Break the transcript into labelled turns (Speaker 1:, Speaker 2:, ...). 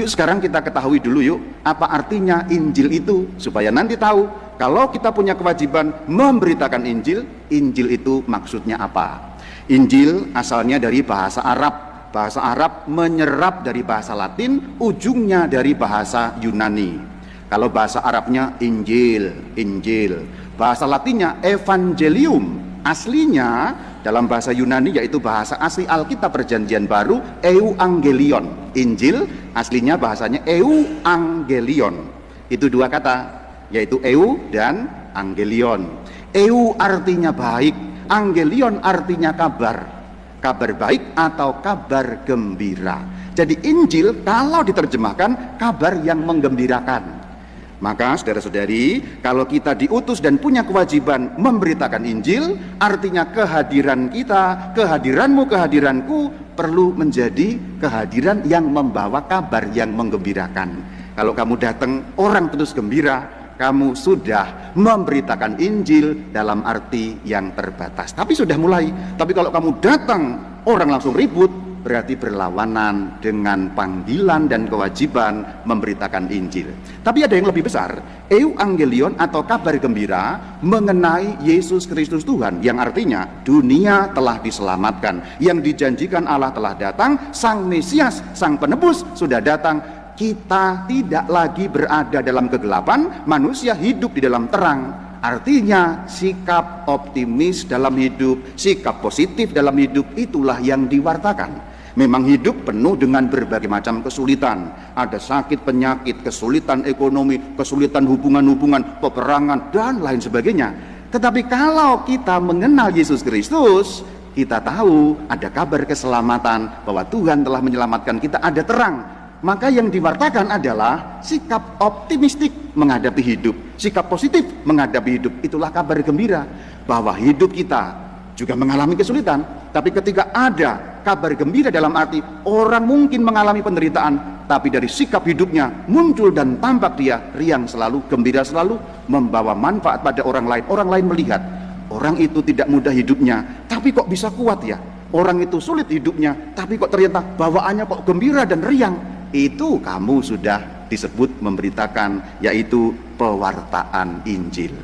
Speaker 1: Yuk sekarang kita ketahui dulu yuk, apa artinya Injil itu, supaya nanti tahu kalau kita punya kewajiban memberitakan Injil, Injil itu maksudnya apa. Injil asalnya dari bahasa Arab. Bahasa Arab menyerap dari bahasa Latin, ujungnya dari bahasa Yunani. Kalau bahasa Arabnya Injil, Injil. Bahasa Latinnya Evangelium. Aslinya dalam bahasa Yunani, yaitu bahasa asli Alkitab Perjanjian Baru, Euangelion. Injil aslinya bahasanya Euangelion. Itu dua kata, yaitu eu dan angelion. Eu artinya baik, angelion artinya kabar. Kabar baik atau kabar gembira. Jadi Injil kalau diterjemahkan kabar yang menggembirakan. Maka saudara-saudari, kalau kita diutus dan punya kewajiban memberitakan Injil, artinya kehadiran kita, kehadiranmu, kehadiranku perlu menjadi kehadiran yang membawa kabar yang menggembirakan. Kalau kamu datang, orang terus gembira, kamu sudah memberitakan Injil dalam arti yang terbatas. Tapi sudah mulai. Tapi kalau kamu datang, orang langsung ribut, berarti berlawanan dengan panggilan dan kewajiban memberitakan Injil. Tapi ada yang lebih besar, Euangelion atau kabar gembira mengenai Yesus Kristus Tuhan, yang artinya dunia telah diselamatkan, yang dijanjikan Allah telah datang, Sang Mesias, Sang Penebus sudah datang. Kita tidak lagi berada dalam kegelapan, manusia hidup di dalam terang. Artinya sikap optimis dalam hidup, sikap positif dalam hidup, itulah yang diwartakan. Memang hidup penuh dengan berbagai macam kesulitan. Ada sakit, penyakit, kesulitan ekonomi, kesulitan hubungan-hubungan, peperangan, dan lain sebagainya. Tetapi kalau kita mengenal Yesus Kristus, kita tahu ada kabar keselamatan, bahwa Tuhan telah menyelamatkan kita, ada terang. Maka yang diwartakan adalah sikap optimistik menghadapi hidup, sikap positif menghadapi hidup. Itulah kabar gembira, bahwa hidup kita juga mengalami kesulitan, tapi ketika ada kabar gembira dalam arti orang mungkin mengalami penderitaan, tapi dari sikap hidupnya muncul dan tampak dia riang selalu, gembira selalu, membawa manfaat pada orang lain. Orang lain melihat orang itu tidak mudah hidupnya, tapi kok bisa kuat ya. Orang itu sulit hidupnya, tapi kok ternyata bawaannya kok gembira dan riang. Itu kamu sudah disebut memberitakan, yaitu pewartaan Injil.